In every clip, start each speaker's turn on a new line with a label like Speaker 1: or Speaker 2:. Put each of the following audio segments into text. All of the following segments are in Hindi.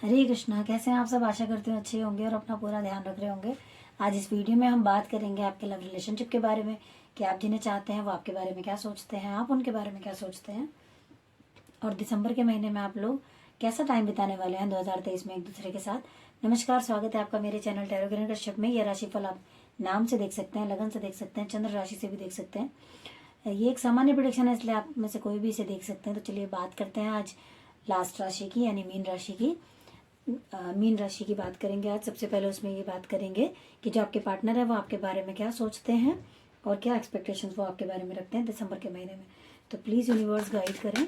Speaker 1: हरे कृष्णा। कैसे हैं आप सब? आशा करते हैं अच्छे होंगे और अपना पूरा ध्यान रख रहे होंगे। आज इस वीडियो में हम बात करेंगे आपके लव रिलेशनशिप के बारे में, कि आप जिन्हें चाहते हैं वो आपके बारे में क्या सोचते हैं, आप उनके बारे में क्या सोचते हैं, और दिसंबर के महीने में आप लोग कैसा टाइम बिताने वाले हैं 2023 में एक दूसरे के साथ। नमस्कार, स्वागत है आपका मेरे चैनल टैरो किरण कश्यप में। यह राशिफल आप नाम से देख सकते हैं, लगन से देख सकते हैं, चंद्र राशि से भी देख सकते हैं। ये एक सामान्य प्रेडिक्शन है, इसलिए आप में से कोई भी इसे देख सकते हैं। तो चलिए बात करते हैं आज लास्ट राशि की, यानी मीन राशि की। मीन राशि की बात करेंगे आज। सबसे पहले उसमें ये बात करेंगे कि जो आपके पार्टनर है वो आपके बारे में क्या सोचते हैं और क्या एक्सपेक्टेशंस वो आपके बारे में रखते हैं दिसंबर के महीने में। तो प्लीज़ यूनिवर्स गाइड करें।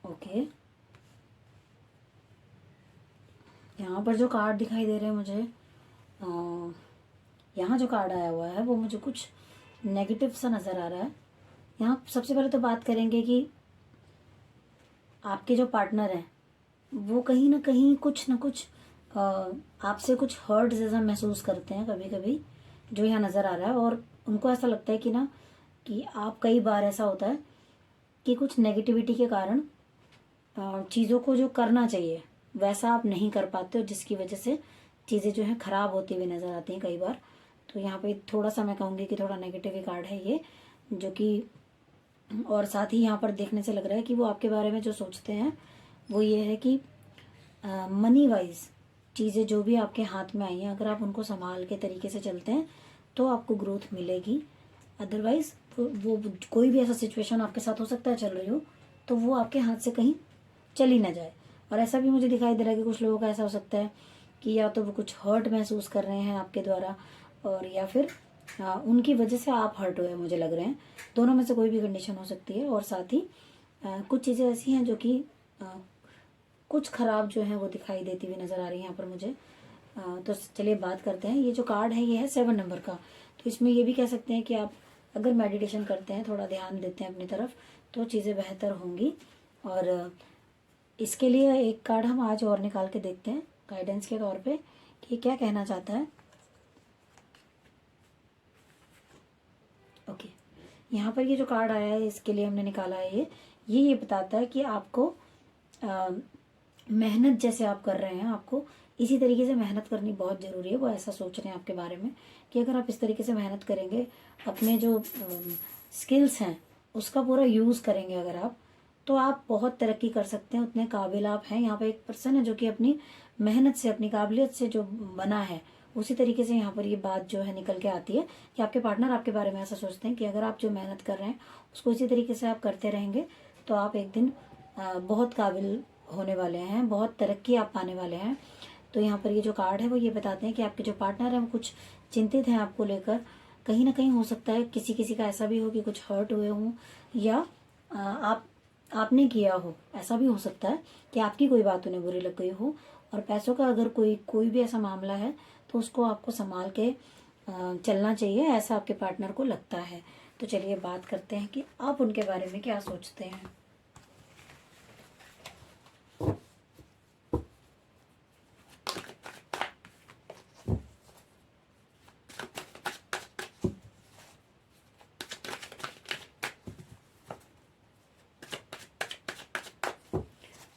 Speaker 1: ओके, यहाँ पर जो कार्ड दिखाई दे रहे हैं मुझे, यहाँ जो कार्ड आया हुआ है वो मुझे कुछ नेगेटिव सा नज़र आ रहा है। यहाँ सबसे पहले तो बात करेंगे कि आपके जो पार्टनर हैं वो कहीं ना कहीं कुछ ना कुछ आपसे कुछ हर्ट जैसा महसूस करते हैं कभी कभी, जो यहाँ नज़र आ रहा है। और उनको ऐसा लगता है कि ना, कि आप कई बार ऐसा होता है कि कुछ नेगेटिविटी के कारण चीज़ों को जो करना चाहिए वैसा आप नहीं कर पाते हो, जिसकी वजह से चीज़ें जो है ख़राब होती हुई नज़र आती हैं कई बार। तो यहाँ पे थोड़ा सा मैं कहूँगी कि थोड़ा नेगेटिव ही कार्ड है ये, जो कि और साथ ही यहाँ पर देखने से लग रहा है कि वो आपके बारे में जो सोचते हैं वो ये है कि मनी वाइज चीज़ें जो भी आपके हाथ में आई हैं, अगर आप उनको संभाल के तरीके से चलते हैं तो आपको ग्रोथ मिलेगी। अदरवाइज वो कोई भी ऐसा सिचुएशन आपके साथ हो सकता है चल रही हो, तो वो आपके हाथ से कहीं चली ना जाए। और ऐसा भी मुझे दिखाई दे रहा है कि कुछ लोगों का ऐसा हो सकता है कि या तो वो कुछ हर्ट महसूस कर रहे हैं आपके द्वारा, और या फिर उनकी वजह से आप हर्ट हुए मुझे लग रहे हैं। दोनों में से कोई भी कंडीशन हो सकती है। और साथ ही कुछ चीज़ें ऐसी हैं जो कि कुछ खराब जो है वो दिखाई देती हुई नज़र आ रही है यहाँ पर मुझे। तो चलिए बात करते हैं। ये जो कार्ड है ये है 7 नंबर का। तो इसमें ये भी कह सकते हैं कि आप अगर मेडिटेशन करते हैं, थोड़ा ध्यान देते हैं अपनी तरफ, तो चीज़ें बेहतर होंगी। और इसके लिए एक कार्ड हम आज और निकाल के देखते हैं गाइडेंस के तौर पे कि क्या कहना चाहता है। ओके, यहाँ पर ये जो कार्ड आया है इसके लिए हमने निकाला है ये बताता है कि आपको मेहनत जैसे आप कर रहे हैं, आपको इसी तरीके से मेहनत करनी बहुत ज़रूरी है। वो ऐसा सोच रहे हैं आपके बारे में कि अगर आप इस तरीके से मेहनत करेंगे, अपने जो स्किल्स हैं उसका पूरा यूज़ करेंगे अगर आप, तो आप बहुत तरक्की कर सकते हैं। उतने काबिल आप हैं। यहाँ पे एक पर्सन है जो कि अपनी मेहनत से, अपनी काबिलियत से जो बना है, उसी तरीके से यहाँ पर ये बात जो है निकल के आती है कि आपके पार्टनर आपके बारे में ऐसा सोचते हैं कि अगर आप जो मेहनत कर रहे हैं उसको इसी तरीके से आप करते रहेंगे तो आप एक दिन बहुत काबिल होने वाले हैं, बहुत तरक्की आप पाने वाले हैं। तो यहाँ पर ये जो कार्ड है वो ये बताते हैं कि आपके जो पार्टनर हैं वो कुछ चिंतित हैं आपको लेकर। कहीं ना कहीं हो सकता है किसी किसी का ऐसा भी हो कि कुछ हर्ट हुए हों, या आपने किया हो। ऐसा भी हो सकता है कि आपकी कोई बात उन्हें बुरी लग गई हो। और पैसों का अगर कोई भी ऐसा मामला है तो उसको आपको संभाल के चलना चाहिए, ऐसा आपके पार्टनर को लगता है। तो चलिए बात करते हैं कि आप उनके बारे में क्या सोचते हैं।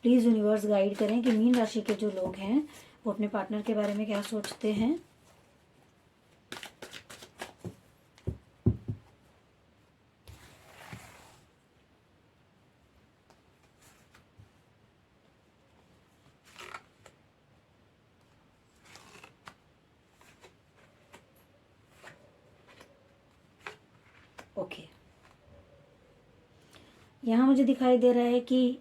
Speaker 1: प्लीज़ यूनिवर्स गाइड करें कि मीन राशि के जो लोग हैं वो अपने पार्टनर के बारे में क्या सोचते हैं। ओके, यहाँ मुझे दिखाई दे रहा है कि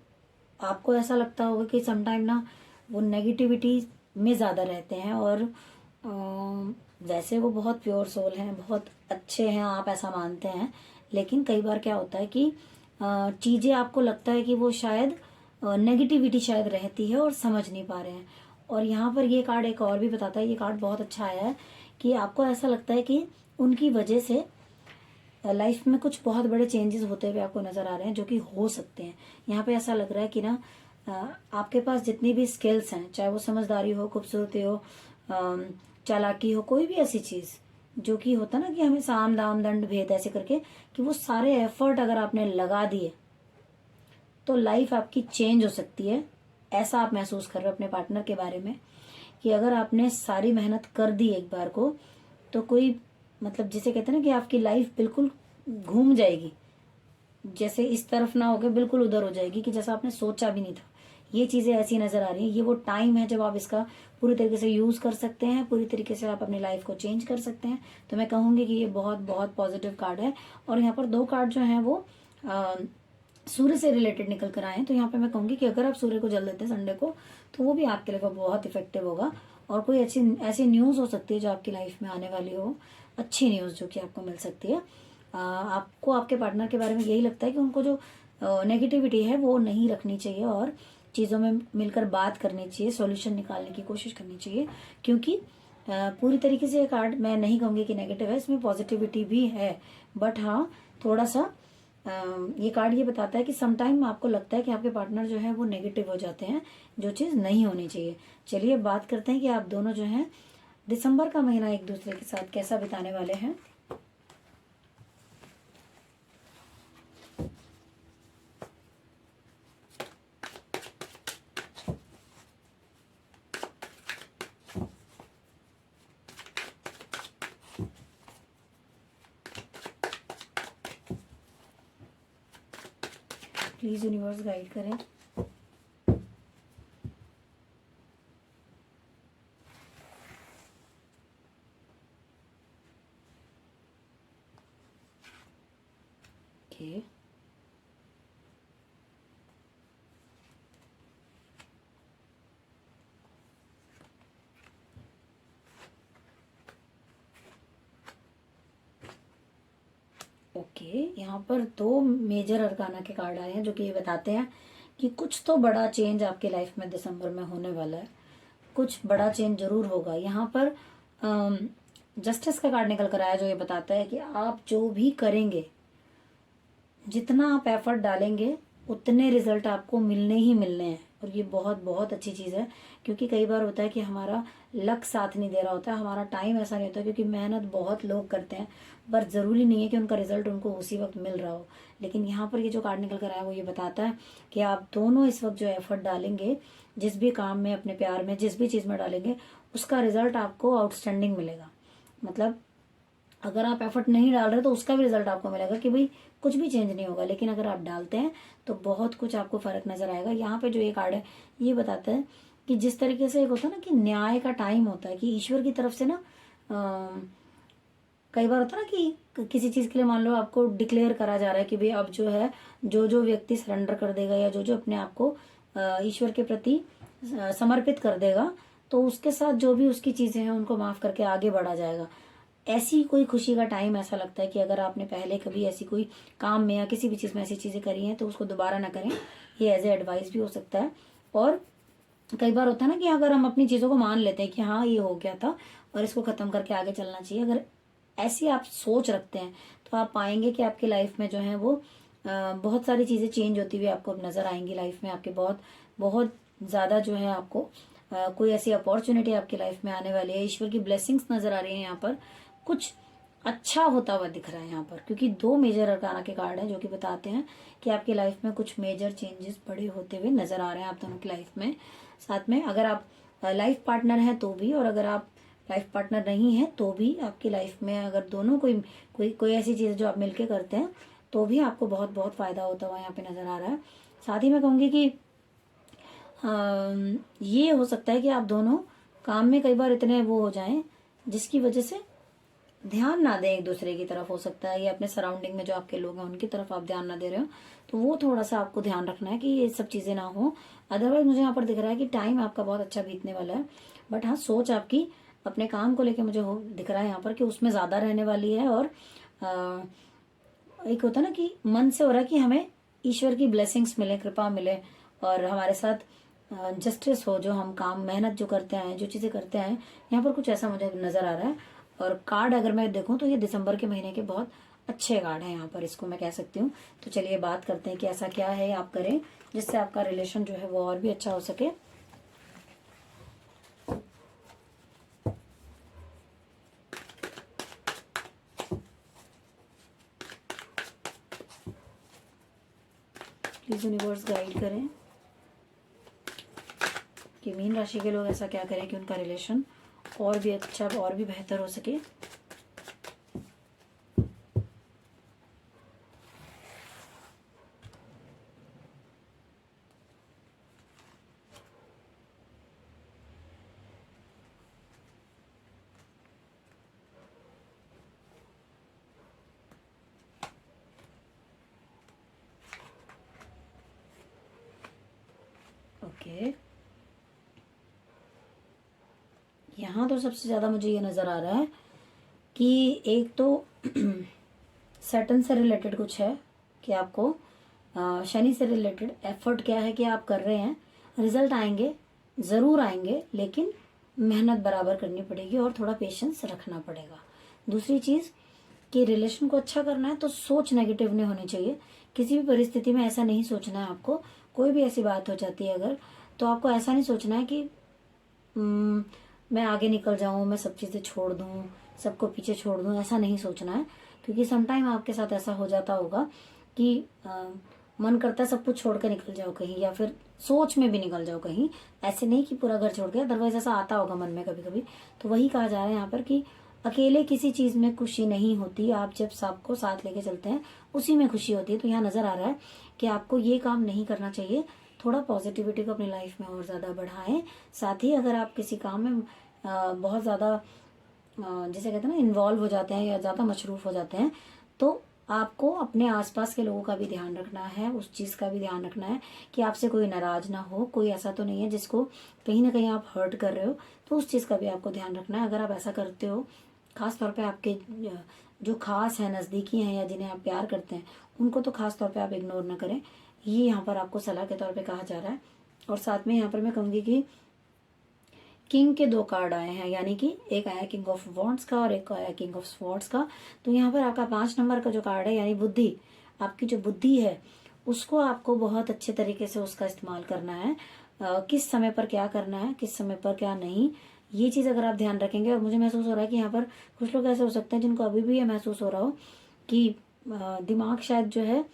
Speaker 1: आपको ऐसा लगता होगा कि समटाइम ना वो नेगेटिविटी में ज़्यादा रहते हैं, और वैसे वो बहुत प्योर सोल हैं, बहुत अच्छे हैं, आप ऐसा मानते हैं, लेकिन कई बार क्या होता है कि चीज़ें आपको लगता है कि वो शायद नेगेटिविटी शायद रहती है और समझ नहीं पा रहे हैं। और यहाँ पर ये कार्ड एक और भी बताता है, ये कार्ड बहुत अच्छा आया है कि आपको ऐसा लगता है कि उनकी वजह से लाइफ में कुछ बहुत बड़े चेंजेस होते हुए आपको नजर आ रहे हैं, जो कि हो सकते हैं। यहाँ पे ऐसा लग रहा है कि ना आपके पास जितनी भी स्किल्स हैं, चाहे वो समझदारी हो, खूबसूरती हो, चालाकी हो, कोई भी ऐसी चीज जो कि होता ना कि हमें साम दाम दंड भेद ऐसे करके, कि वो सारे एफर्ट अगर आपने लगा दिए तो लाइफ आपकी चेंज हो सकती है। ऐसा आप महसूस कर रहे हो अपने पार्टनर के बारे में कि अगर आपने सारी मेहनत कर दी एक बार को, तो कोई मतलब जिसे कहते हैं ना कि आपकी लाइफ बिल्कुल घूम जाएगी, जैसे इस तरफ ना होकर बिल्कुल उधर हो जाएगी कि जैसा आपने सोचा भी नहीं था। ये चीजें ऐसी नजर आ रही हैं। ये वो टाइम है जब आप इसका पूरी तरीके से यूज कर सकते हैं, पूरी तरीके से आप अपनी लाइफ को चेंज कर सकते हैं। तो मैं कहूंगी कि ये बहुत बहुत पॉजिटिव कार्ड है। और यहाँ पर 2 कार्ड जो है वो सूर्य से रिलेटेड निकल कर आए हैं। तो यहाँ पे मैं कहूंगी कि अगर आप सूर्य को जल देते हैं संडे को, तो वो भी आपके लिए बहुत इफेक्टिव होगा। और कोई अच्छी ऐसी न्यूज हो सकती है जो आपकी लाइफ में आने वाली हो, अच्छी न्यूज जो कि आपको मिल सकती है। आपको आपके पार्टनर के बारे में यही लगता है कि उनको जो नेगेटिविटी है वो नहीं रखनी चाहिए और चीज़ों में मिलकर बात करनी चाहिए, सॉल्यूशन निकालने की कोशिश करनी चाहिए। क्योंकि पूरी तरीके से ये कार्ड मैं नहीं कहूँगी कि नेगेटिव है, इसमें पॉजिटिविटी भी है। बट हाँ, थोड़ा सा ये कार्ड ये बताता है कि समटाइम आपको लगता है कि आपके पार्टनर जो है वो नेगेटिव हो जाते हैं, जो चीज़ नहीं होनी चाहिए। चलिए बात करते हैं कि आप दोनों जो हैं दिसंबर का महीना एक दूसरे के साथ कैसा बिताने वाले हैं। प्लीज यूनिवर्स गाइड करें। ओके, ओके, यहाँ पर 2 मेजर अरकाना के कार्ड आए हैं जो कि ये बताते हैं कि कुछ तो बड़ा चेंज आपके लाइफ में दिसंबर में होने वाला है। कुछ बड़ा चेंज जरूर होगा। यहाँ पर जस्टिस का कार्ड निकल कर आया जो ये बताता है कि आप जो भी करेंगे, जितना आप एफर्ट डालेंगे, उतने रिजल्ट आपको मिलने ही मिलने हैं। और ये बहुत बहुत अच्छी चीज़ है, क्योंकि कई बार होता है कि हमारा लक साथ नहीं दे रहा होता है, हमारा टाइम ऐसा नहीं होता, क्योंकि मेहनत बहुत लोग करते हैं, पर ज़रूरी नहीं है कि उनका रिजल्ट उनको उसी वक्त मिल रहा हो। लेकिन यहाँ पर ये जो कार्ड निकल कर आया वो ये बताता है कि आप दोनों इस वक्त जो एफर्ट डालेंगे, जिस भी काम में, अपने प्यार में, जिस भी चीज़ में डालेंगे, उसका रिजल्ट आपको आउटस्टैंडिंग मिलेगा। मतलब अगर आप एफर्ट नहीं डाल रहे तो उसका भी रिजल्ट आपको मिलेगा कि भाई कुछ भी चेंज नहीं होगा, लेकिन अगर आप डालते हैं तो बहुत कुछ आपको फर्क नजर आएगा। यहाँ पे जो ये कार्ड है ये बताता है कि जिस तरीके से एक होता है ना कि न्याय का टाइम होता है, कि ईश्वर की तरफ से ना कई बार होता है ना कि किसी चीज के लिए मान लो आपको डिक्लेयर करा जा रहा है कि भाई अब जो है, जो जो व्यक्ति सरेंडर कर देगा या जो जो अपने आप को ईश्वर के प्रति समर्पित कर देगा, तो उसके साथ जो भी उसकी चीजें हैं उनको माफ करके आगे बढ़ा जाएगा। ऐसी कोई खुशी का टाइम ऐसा लगता है कि अगर आपने पहले कभी ऐसी कोई काम में या किसी भी चीज़ में ऐसी चीज़ें करी हैं तो उसको दोबारा ना करें। ये एज ए एडवाइस भी हो सकता है। और कई बार होता है ना कि अगर हम अपनी चीज़ों को मान लेते हैं कि हाँ ये हो गया था और इसको ख़त्म करके आगे चलना चाहिए, अगर ऐसी आप सोच रखते हैं तो आप पाएंगे कि आपकी लाइफ में जो है वो बहुत सारी चीज़ें चेंज होती हुई आपको नज़र आएंगी। लाइफ में आपके बहुत बहुत ज़्यादा जो है आपको कोई ऐसी अपॉर्चुनिटी आपकी लाइफ में आने वाली है। ईश्वर की ब्लेसिंग्स नज़र आ रही है। यहाँ पर कुछ अच्छा होता हुआ दिख रहा है यहाँ पर, क्योंकि 2 मेजर अरकाना के कार्ड हैं जो कि बताते हैं कि आपकी लाइफ में कुछ मेजर चेंजेस बड़े होते हुए नजर आ रहे हैं आप दोनों की लाइफ में। साथ में अगर आप लाइफ पार्टनर हैं तो भी, और अगर आप लाइफ पार्टनर नहीं है तो भी, आपकी लाइफ में अगर दोनों कोई ऐसी चीज़ जो आप मिलके करते हैं तो भी आपको बहुत बहुत फायदा होता हुआ यहाँ पे नजर आ रहा है। साथ ही मैं कहूँगी कि ये हो सकता है कि आप दोनों काम में कई बार इतने वो हो जाएं जिसकी वजह से ध्यान ना दें एक दूसरे की तरफ। हो सकता है ये अपने सराउंडिंग में जो आपके लोग हैं उनकी तरफ आप ध्यान ना दे रहे हो, तो वो थोड़ा सा आपको ध्यान रखना है कि ये सब चीजें ना हो। अदरवाइज मुझे यहाँ पर दिख रहा है कि टाइम आपका बहुत अच्छा बीतने वाला है। बट हाँ, सोच आपकी अपने काम को लेके मुझे दिख रहा है यहाँ पर कि उसमें ज़्यादा रहने वाली है। और एक होता है ना कि मन से हो रहा है कि हमें ईश्वर की ब्लेसिंग्स मिले, कृपा मिले, और हमारे साथ जस्टिस हो, जो हम काम मेहनत जो करते हैं, जो चीज़ें करते हैं, यहाँ पर कुछ ऐसा मुझे नज़र आ रहा है। और कार्ड अगर मैं देखूं तो ये दिसंबर के महीने के बहुत अच्छे कार्ड हैं यहाँ पर, इसको मैं कह सकती हूँ। तो चलिए बात करते हैं कि ऐसा क्या है आप करें जिससे आपका रिलेशन जो है वो और भी अच्छा हो सके। प्लीज यूनिवर्स गाइड करें कि मीन राशि के लोग ऐसा क्या करें कि उनका रिलेशन और भी अच्छा, और भी बेहतर हो सके। ओके, यहाँ तो सबसे ज्यादा मुझे ये नजर आ रहा है कि एक तो सैटर्न से रिलेटेड कुछ है कि आपको शनि से रिलेटेड एफर्ट क्या है कि आप कर रहे हैं, रिजल्ट आएंगे, जरूर आएंगे, लेकिन मेहनत बराबर करनी पड़ेगी और थोड़ा पेशेंस रखना पड़ेगा। दूसरी चीज कि रिलेशन को अच्छा करना है तो सोच नेगेटिव नहीं होनी चाहिए। किसी भी परिस्थिति में ऐसा नहीं सोचना है आपको। कोई भी ऐसी बात हो जाती है अगर, तो आपको ऐसा नहीं सोचना है कि मैं आगे निकल जाऊं, मैं सब चीजें छोड़ दूं, सबको पीछे छोड़ दूं, ऐसा नहीं सोचना है। क्योंकि समटाइम आपके साथ ऐसा हो जाता होगा कि मन करता है सब कुछ छोड़ के निकल जाओ कहीं, या फिर सोच में भी निकल जाओ कहीं। ऐसे नहीं कि पूरा घर छोड़ के, अदरवाइज ऐसा आता होगा मन में कभी कभी। तो वही कहा जा रहा है यहाँ पर कि अकेले किसी चीज में खुशी नहीं होती, आप जब सबको साथ लेके चलते हैं उसी में खुशी होती है। तो यहाँ नजर आ रहा है कि आपको ये काम नहीं करना चाहिए। थोड़ा पॉजिटिविटी को अपनी लाइफ में और ज्यादा बढ़ाएं। साथ ही अगर आप किसी काम में बहुत ज्यादा जिसे कहते हैं ना इन्वॉल्व हो जाते हैं या ज्यादा मशरूफ हो जाते हैं, तो आपको अपने आसपास के लोगों का भी ध्यान रखना है, उस चीज का भी ध्यान रखना है कि आपसे कोई नाराज ना हो, कोई ऐसा तो नहीं है जिसको कहीं ना कहीं आप हर्ट कर रहे हो। तो उस चीज का भी आपको ध्यान रखना है। अगर आप ऐसा करते हो, खास तौर पे आपके जो खास है, नजदीकी हैं, या जिन्हें आप प्यार करते हैं, उनको तो खास तौर पे आप इग्नोर ना करें। ये यहाँ पर आपको सलाह के तौर पे कहा जा रहा है। और साथ में यहाँ पर मैं कहूंगी कि किंग के 2 कार्ड आए हैं, यानी कि एक आया किंग ऑफ वॉन्ड्स का और एक आया किंग ऑफ स्वॉर्ड्स का। तो यहाँ पर आपका 5 नंबर का जो कार्ड है, यानी बुद्धि, आपकी जो बुद्धि है उसको आपको बहुत अच्छे तरीके से उसका इस्तेमाल करना है। किस समय पर क्या करना है, किस समय पर क्या नहीं, ये चीज अगर आप ध्यान रखेंगे। और मुझे महसूस हो रहा है कि यहाँ पर कुछ लोग ऐसे हो सकते हैं जिनको अभी भी ये महसूस हो रहा हो कि दिमाग शायद जो है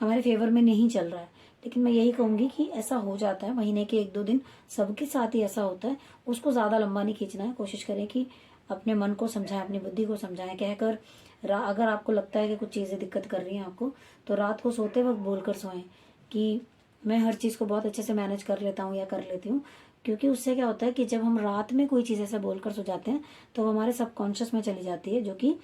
Speaker 1: हमारे फेवर में नहीं चल रहा है। लेकिन मैं यही कहूंगी कि ऐसा हो जाता है, महीने के 1-2 दिन सबके साथ ही ऐसा होता है। उसको ज्यादा लंबा नहीं खींचना है। कोशिश करें कि अपने मन को समझाएं, अपनी बुद्धि को समझाएं, कहकर अगर आपको लगता है कि कुछ चीजें दिक्कत कर रही हैं आपको, तो रात को सोते वक्त बोलकर सोएं कि मैं हर चीज को बहुत अच्छे से मैनेज कर लेता हूँ या कर लेती हूँ। क्योंकि उससे क्या होता है कि जब हम रात में कोई चीज ऐसे बोलकर सो जाते हैं तो वो हमारे सबकॉन्शियस में चली जाती है, जो कि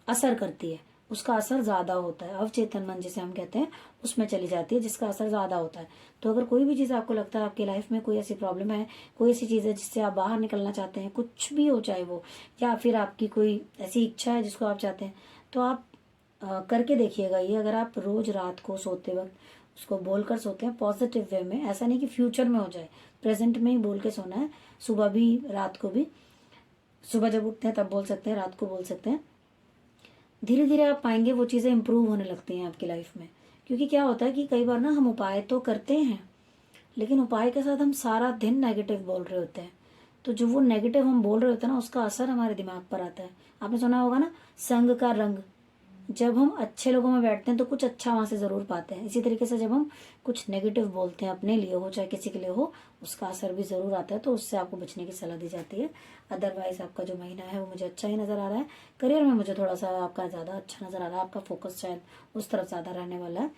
Speaker 1: असर करती है, उसका असर ज्यादा होता है। अवचेतन मन जिसे हम कहते हैं उसमें चली जाती है, जिसका असर ज्यादा होता है। तो अगर कोई भी चीज आपको लगता है आपकी लाइफ में कोई ऐसी प्रॉब्लम है, कोई ऐसी चीज है जिससे आप बाहर निकलना चाहते हैं, कुछ भी हो चाहे वो, या फिर आपकी कोई ऐसी इच्छा है जिसको आप चाहते हैं, तो आप करके देखिएगा ये। अगर आप रोज रात को सोते वक्त उसको बोलकर सोते हैं पॉजिटिव वे में, ऐसा नहीं कि फ्यूचर में हो जाए, प्रेजेंट में ही बोल के सोना है। सुबह भी रात को भी, सुबह जब उठते हैं तब बोल सकते हैं, रात को बोल सकते हैं। धीरे धीरे आप पाएंगे वो चीजें इंप्रूव होने लगती हैं आपकी लाइफ में। क्योंकि क्या होता है कि कई बार ना हम उपाय तो करते हैं, लेकिन उपाय के साथ हम सारा दिन नेगेटिव बोल रहे होते हैं। तो जो वो नेगेटिव हम बोल रहे होते हैं ना, उसका असर हमारे दिमाग पर आता है। आपने सुना होगा ना, संग का रंग। जब हम अच्छे लोगों में बैठते हैं तो कुछ अच्छा वहां से जरूर पाते हैं। इसी तरीके से जब हम कुछ नेगेटिव बोलते हैं, अपने लिए हो चाहे किसी के लिए हो, उसका असर भी जरूर आता है। तो उससे आपको बचने की सलाह दी जाती है। अदरवाइज आपका जो महीना है वो मुझे अच्छा ही नजर आ रहा है। करियर में मुझे थोड़ा सा आपका ज्यादा अच्छा नजर आ रहा है, आपका फोकस शायद उस तरफ ज्यादा रहने वाला है।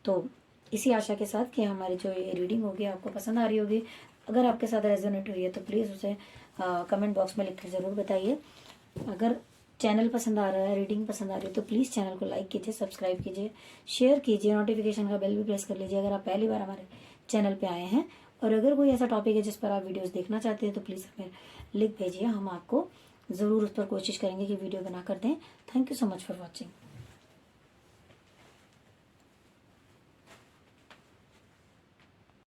Speaker 1: तो इसी आशा के साथ कि हमारी जो ये रीडिंग होगी आपको पसंद आ रही होगी। अगर आपके साथ रेजोनेट हुई है तो प्लीज उसे कमेंट बॉक्स में लिखकर जरूर बताइए। अगर चैनल पसंद आ रहा है, रीडिंग पसंद आ रही है, तो प्लीज़ चैनल को लाइक कीजिए, सब्सक्राइब कीजिए, शेयर कीजिए, नोटिफिकेशन का बेल भी प्रेस कर लीजिए अगर आप पहली बार हमारे चैनल पे आए हैं। और अगर कोई ऐसा टॉपिक है जिस पर आप वीडियोस देखना चाहते हैं तो प्लीज़ हमें लिख भेजिए, हम आपको ज़रूर उस पर कोशिश करेंगे कि वीडियो बना कर दें। Thank you so much for watching.